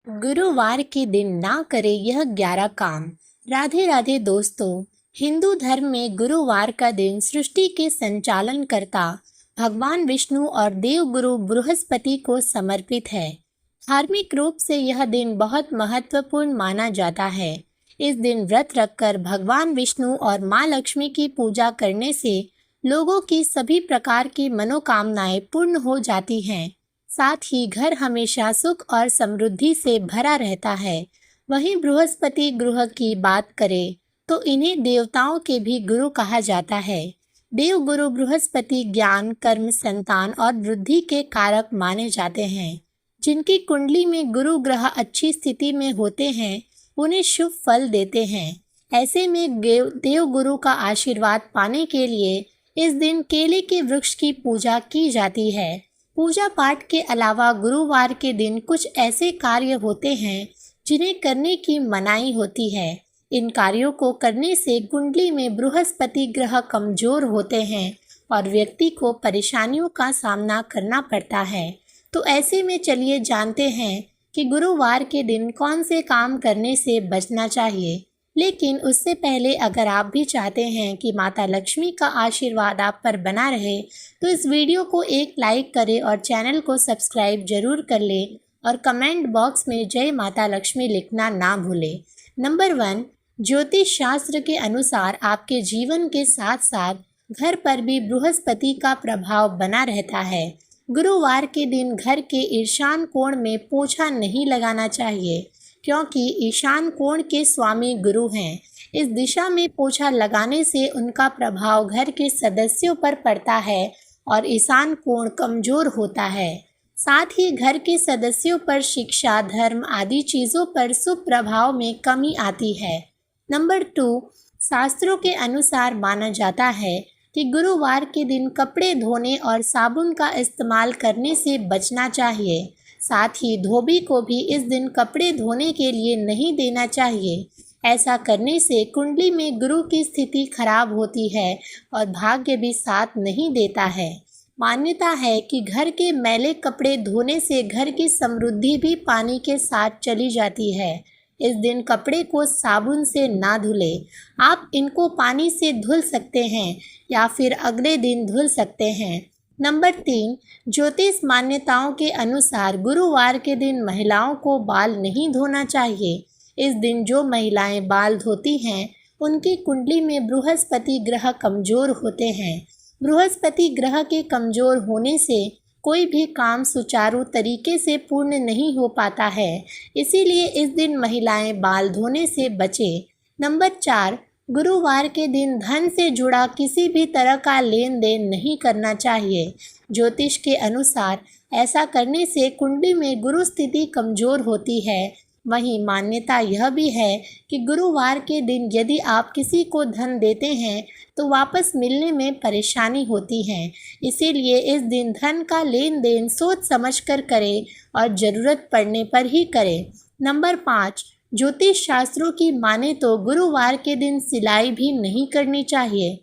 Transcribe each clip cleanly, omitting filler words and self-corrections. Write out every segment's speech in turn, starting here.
गुरुवार के दिन ना करें यह 11 काम। राधे राधे दोस्तों, हिंदू धर्म में गुरुवार का दिन सृष्टि के संचालन करता भगवान विष्णु और देव गुरु बृहस्पति को समर्पित है। धार्मिक रूप से यह दिन बहुत महत्वपूर्ण माना जाता है। इस दिन व्रत रखकर भगवान विष्णु और माँ लक्ष्मी की पूजा करने से लोगों की सभी प्रकार की मनोकामनाएं पूर्ण हो जाती हैं। साथ ही घर हमेशा सुख और समृद्धि से भरा रहता है। वहीं बृहस्पति ग्रह की बात करें तो इन्हें देवताओं के भी गुरु कहा जाता है। देव गुरु बृहस्पति ज्ञान, कर्म, संतान और वृद्धि के कारक माने जाते हैं। जिनकी कुंडली में गुरु ग्रह अच्छी स्थिति में होते हैं उन्हें शुभ फल देते हैं। ऐसे में देव गुरु का आशीर्वाद पाने के लिए इस दिन केले के वृक्ष की पूजा की जाती है। पूजा पाठ के अलावा गुरुवार के दिन कुछ ऐसे कार्य होते हैं जिन्हें करने की मनाही होती है। इन कार्यों को करने से कुंडली में बृहस्पति ग्रह कमजोर होते हैं और व्यक्ति को परेशानियों का सामना करना पड़ता है। तो ऐसे में चलिए जानते हैं कि गुरुवार के दिन कौन से काम करने से बचना चाहिए। लेकिन उससे पहले अगर आप भी चाहते हैं कि माता लक्ष्मी का आशीर्वाद आप पर बना रहे तो इस वीडियो को एक लाइक करें और चैनल को सब्सक्राइब जरूर कर लें और कमेंट बॉक्स में जय माता लक्ष्मी लिखना ना भूलें। नंबर 1, ज्योतिष शास्त्र के अनुसार आपके जीवन के साथ साथ घर पर भी बृहस्पति का प्रभाव बना रहता है। गुरुवार के दिन घर के ईशान कोण में पोछा नहीं लगाना चाहिए क्योंकि ईशान कोण के स्वामी गुरु हैं। इस दिशा में पोछा लगाने से उनका प्रभाव घर के सदस्यों पर पड़ता है और ईशान कोण कमजोर होता है। साथ ही घर के सदस्यों पर शिक्षा, धर्म आदि चीज़ों पर शुभ प्रभाव में कमी आती है। नंबर 2, शास्त्रों के अनुसार माना जाता है कि गुरुवार के दिन कपड़े धोने और साबुन का इस्तेमाल करने से बचना चाहिए। साथ ही धोबी को भी इस दिन कपड़े धोने के लिए नहीं देना चाहिए। ऐसा करने से कुंडली में गुरु की स्थिति खराब होती है और भाग्य भी साथ नहीं देता है। मान्यता है कि घर के मैले कपड़े धोने से घर की समृद्धि भी पानी के साथ चली जाती है। इस दिन कपड़े को साबुन से ना धुलें। आप इनको पानी से धुल सकते हैं या फिर अगले दिन धुल सकते हैं। नंबर 3, ज्योतिष मान्यताओं के अनुसार गुरुवार के दिन महिलाओं को बाल नहीं धोना चाहिए। इस दिन जो महिलाएं बाल धोती हैं उनकी कुंडली में बृहस्पति ग्रह कमजोर होते हैं। बृहस्पति ग्रह के कमजोर होने से कोई भी काम सुचारू तरीके से पूर्ण नहीं हो पाता है। इसीलिए इस दिन महिलाएं बाल धोने से बचें। नंबर 4, गुरुवार के दिन धन से जुड़ा किसी भी तरह का लेन देन नहीं करना चाहिए। ज्योतिष के अनुसार ऐसा करने से कुंडली में गुरु स्थिति कमजोर होती है। वहीं मान्यता यह भी है कि गुरुवार के दिन यदि आप किसी को धन देते हैं तो वापस मिलने में परेशानी होती है। इसीलिए इस दिन धन का लेन देन सोच समझकर करें और ज़रूरत पड़ने पर ही करें। नंबर 5, ज्योतिष शास्त्रों की माने तो गुरुवार के दिन सिलाई भी नहीं करनी चाहिए।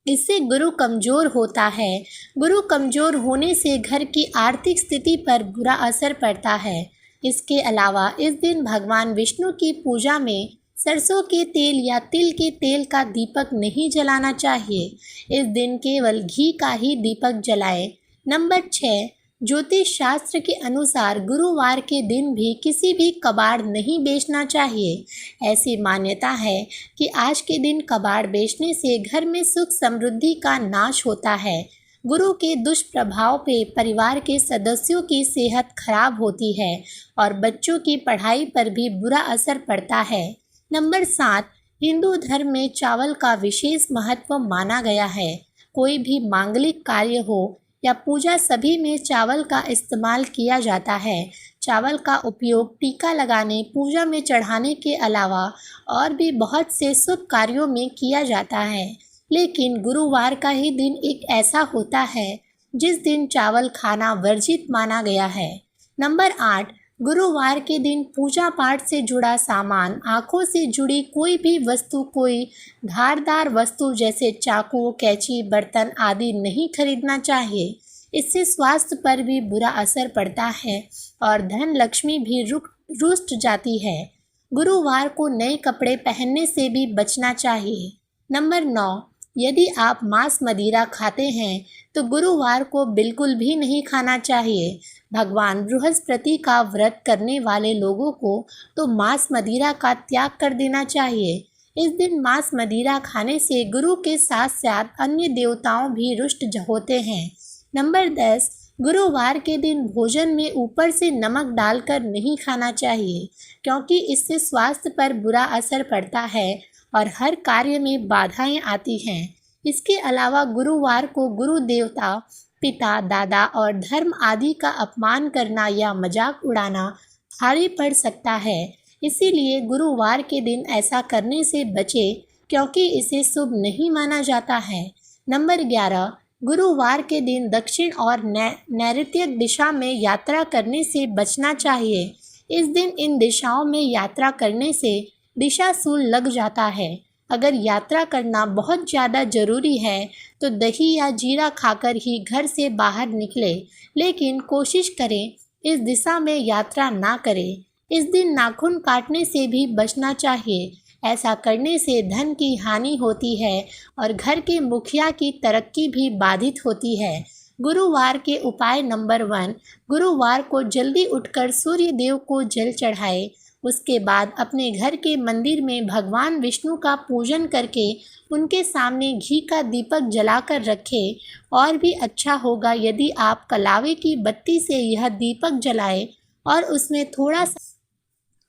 इससे गुरु कमजोर होता है। गुरु कमजोर होने से घर की आर्थिक स्थिति पर बुरा असर पड़ता है। इसके अलावा इस दिन भगवान विष्णु की पूजा में सरसों के तेल या तिल के तेल का दीपक नहीं जलाना चाहिए। इस दिन केवल घी का ही दीपक जलाएं। नंबर 6, ज्योतिष शास्त्र के अनुसार गुरुवार के दिन भी किसी भी कबाड़ नहीं बेचना चाहिए। ऐसी मान्यता है कि आज के दिन कबाड़ बेचने से घर में सुख समृद्धि का नाश होता है। गुरु के दुष्प्रभाव पे परिवार के सदस्यों की सेहत खराब होती है और बच्चों की पढ़ाई पर भी बुरा असर पड़ता है। नंबर 7, हिंदू धर्म में चावल का विशेष महत्व माना गया है। कोई भी मांगलिक कार्य हो या पूजा सभी में चावल का इस्तेमाल किया जाता है। चावल का उपयोग टीका लगाने, पूजा में चढ़ाने के अलावा और भी बहुत से शुभ कार्यों में किया जाता है। लेकिन गुरुवार का ही दिन एक ऐसा होता है जिस दिन चावल खाना वर्जित माना गया है। नंबर 8, गुरुवार के दिन पूजा पाठ से जुड़ा सामान, आँखों से जुड़ी कोई भी वस्तु, कोई धारदार वस्तु जैसे चाकू, कैंची, बर्तन आदि नहीं खरीदना चाहिए। इससे स्वास्थ्य पर भी बुरा असर पड़ता है और धन लक्ष्मी भी रुक रुष्ट जाती है। गुरुवार को नए कपड़े पहनने से भी बचना चाहिए। नंबर 9, यदि आप मांस मदिरा खाते हैं तो गुरुवार को बिल्कुल भी नहीं खाना चाहिए। भगवान बृहस्पति का व्रत करने वाले लोगों को तो मांस मदिरा का त्याग कर देना चाहिए। इस दिन मांस मदिरा खाने से गुरु के साथ साथ अन्य देवताओं भी रुष्ट होते हैं। नंबर 10, गुरुवार के दिन भोजन में ऊपर से नमक डालकर नहीं खाना चाहिए, क्योंकि इससे स्वास्थ्य पर बुरा असर पड़ता है और हर कार्य में बाधाएं आती हैं। इसके अलावा गुरुवार को गुरु देवता, पिता, दादा और धर्म आदि का अपमान करना या मजाक उड़ाना भारी पड़ सकता है। इसीलिए गुरुवार के दिन ऐसा करने से बचें, क्योंकि इसे शुभ नहीं माना जाता है। नंबर 11, गुरुवार के दिन दक्षिण और नैऋत्य दिशा में यात्रा करने से बचना चाहिए। इस दिन इन दिशाओं में यात्रा करने से दिशाशूल लग जाता है। अगर यात्रा करना बहुत ज़्यादा ज़रूरी है तो दही या जीरा खाकर ही घर से बाहर निकले, लेकिन कोशिश करें इस दिशा में यात्रा ना करें। इस दिन नाखून काटने से भी बचना चाहिए। ऐसा करने से धन की हानि होती है और घर के मुखिया की तरक्की भी बाधित होती है। गुरुवार के उपाय नंबर 1, गुरुवार को जल्दी उठकर सूर्य देव को जल चढ़ाए। उसके बाद अपने घर के मंदिर में भगवान विष्णु का पूजन करके उनके सामने घी का दीपक जलाकर रखें। और भी अच्छा होगा यदि आप कलावे की बत्ती से यह दीपक जलाएं और उसमें थोड़ा सा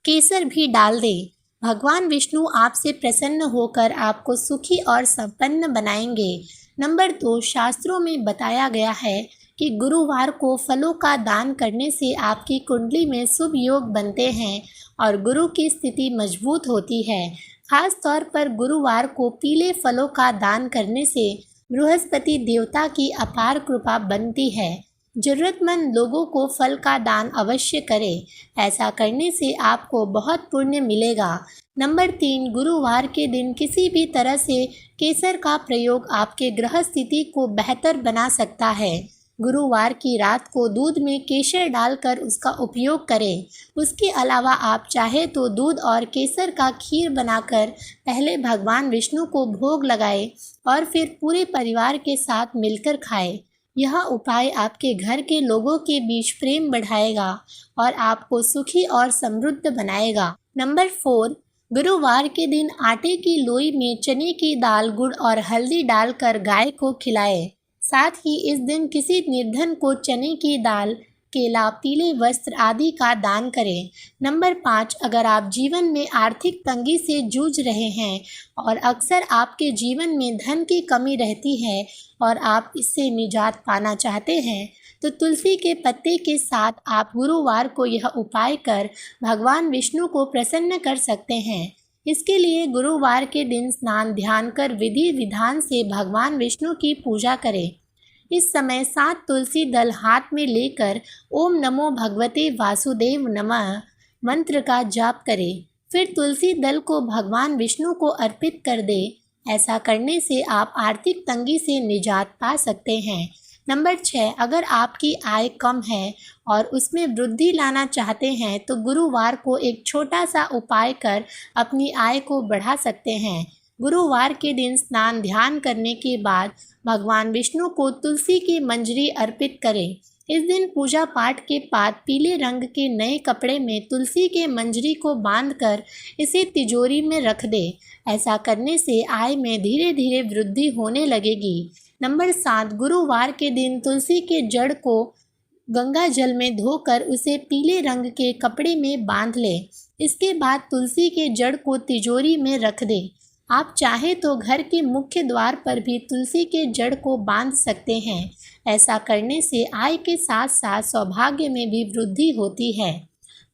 केसर भी डाल दें। भगवान विष्णु आपसे प्रसन्न होकर आपको सुखी और संपन्न बनाएंगे। नंबर 2, शास्त्रों में बताया गया है कि गुरुवार को फलों का दान करने से आपकी कुंडली में शुभ योग बनते हैं और गुरु की स्थिति मजबूत होती है। खास तौर पर गुरुवार को पीले फलों का दान करने से बृहस्पति देवता की अपार कृपा बनती है। जरूरतमंद लोगों को फल का दान अवश्य करें। ऐसा करने से आपको बहुत पुण्य मिलेगा। नंबर 3, गुरुवार के दिन किसी भी तरह से केसर का प्रयोग आपके ग्रह स्थिति को बेहतर बना सकता है। गुरुवार की रात को दूध में केसर डालकर उसका उपयोग करें। उसके अलावा आप चाहे तो दूध और केसर का खीर बनाकर पहले भगवान विष्णु को भोग लगाएं और फिर पूरे परिवार के साथ मिलकर खाएं। यह उपाय आपके घर के लोगों के बीच प्रेम बढ़ाएगा और आपको सुखी और समृद्ध बनाएगा। नंबर 4, गुरुवार के दिन आटे की लोई में चने की दाल, गुड़ और हल्दी डालकर गाय को खिलाएं। साथ ही इस दिन किसी निर्धन को चने की दाल, केला, पीले वस्त्र आदि का दान करें। नंबर 5, अगर आप जीवन में आर्थिक तंगी से जूझ रहे हैं और अक्सर आपके जीवन में धन की कमी रहती है और आप इससे निजात पाना चाहते हैं, तो तुलसी के पत्ते के साथ आप गुरुवार को यह उपाय कर भगवान विष्णु को प्रसन्न कर सकते हैं। इसके लिए गुरुवार के दिन स्नान ध्यान कर विधि विधान से भगवान विष्णु की पूजा करें। इस समय 7 तुलसी दल हाथ में लेकर ओम नमो भगवते वासुदेव नमः मंत्र का जाप करें। फिर तुलसी दल को भगवान विष्णु को अर्पित कर दें। ऐसा करने से आप आर्थिक तंगी से निजात पा सकते हैं। नंबर 6, अगर आपकी आय कम है और उसमें वृद्धि लाना चाहते हैं तो गुरुवार को एक छोटा सा उपाय कर अपनी आय को बढ़ा सकते हैं। गुरुवार के दिन स्नान ध्यान करने के बाद भगवान विष्णु को तुलसी की मंजरी अर्पित करें। इस दिन पूजा पाठ के बाद पीले रंग के नए कपड़े में तुलसी के मंजरी को बांधकर इसे तिजोरी में रख दें। ऐसा करने से आय में धीरे धीरे वृद्धि होने लगेगी। नंबर 7, गुरुवार के दिन तुलसी के जड़ को गंगा जल में धोकर उसे पीले रंग के कपड़े में बांध लें। इसके बाद तुलसी के जड़ को तिजोरी में रख दें। आप चाहे तो घर के मुख्य द्वार पर भी तुलसी के जड़ को बांध सकते हैं। ऐसा करने से आय के साथ साथ सौभाग्य में भी वृद्धि होती है।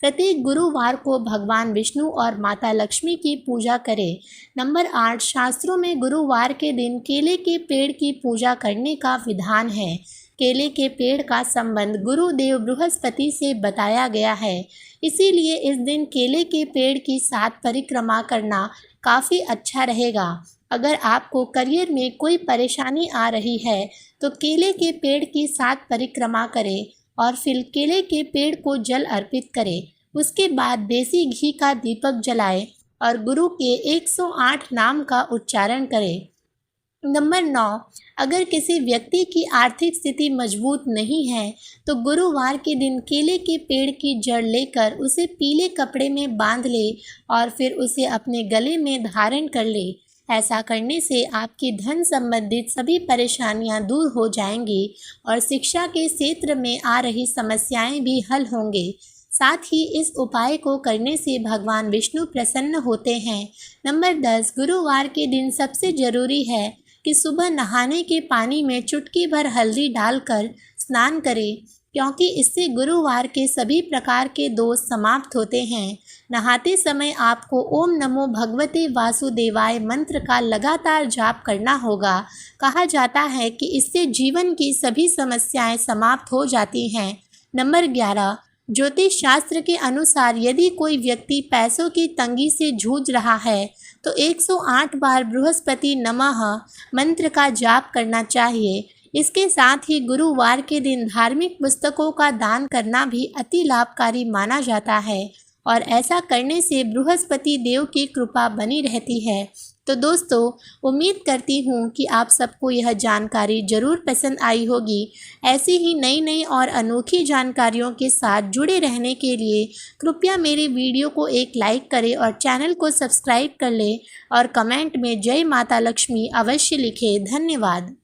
प्रत्येक गुरुवार को भगवान विष्णु और माता लक्ष्मी की पूजा करें। नंबर 8, शास्त्रों में गुरुवार के दिन केले के पेड़ की पूजा करने का विधान है। केले के पेड़ का संबंध गुरुदेव बृहस्पति से बताया गया है। इसीलिए इस दिन केले के पेड़ की 7 परिक्रमा करना काफ़ी अच्छा रहेगा। अगर आपको करियर में कोई परेशानी आ रही है तो केले के पेड़ की 7 परिक्रमा करें और फिर केले के पेड़ को जल अर्पित करें। उसके बाद देसी घी का दीपक जलाएं और गुरु के 108 नाम का उच्चारण करें। नंबर 9, अगर किसी व्यक्ति की आर्थिक स्थिति मजबूत नहीं है तो गुरुवार के दिन केले के पेड़ की जड़ लेकर उसे पीले कपड़े में बांध ले और फिर उसे अपने गले में धारण कर ले। ऐसा करने से आपकी धन संबंधित सभी परेशानियां दूर हो जाएंगी और शिक्षा के क्षेत्र में आ रही समस्याएं भी हल होंगे। साथ ही इस उपाय को करने से भगवान विष्णु प्रसन्न होते हैं। नंबर 10, गुरुवार के दिन सबसे जरूरी है कि सुबह नहाने के पानी में चुटकी भर हल्दी डालकर स्नान करें, क्योंकि इससे गुरुवार के सभी प्रकार के दोष समाप्त होते हैं। नहाते समय आपको ओम नमो भगवते वासुदेवाय मंत्र का लगातार जाप करना होगा। कहा जाता है कि इससे जीवन की सभी समस्याएं समाप्त हो जाती हैं। नंबर 11, ज्योतिष शास्त्र के अनुसार यदि कोई व्यक्ति पैसों की तंगी से जूझ रहा है तो 108 बार बृहस्पति नमः मंत्र का जाप करना चाहिए। इसके साथ ही गुरुवार के दिन धार्मिक पुस्तकों का दान करना भी अति लाभकारी माना जाता है और ऐसा करने से बृहस्पति देव की कृपा बनी रहती है। तो दोस्तों, उम्मीद करती हूँ कि आप सबको यह जानकारी ज़रूर पसंद आई होगी। ऐसी ही नई नई और अनोखी जानकारियों के साथ जुड़े रहने के लिए कृपया मेरे वीडियो को एक लाइक करें और चैनल को सब्सक्राइब कर लें और कमेंट में जय माता लक्ष्मी अवश्य लिखें। धन्यवाद।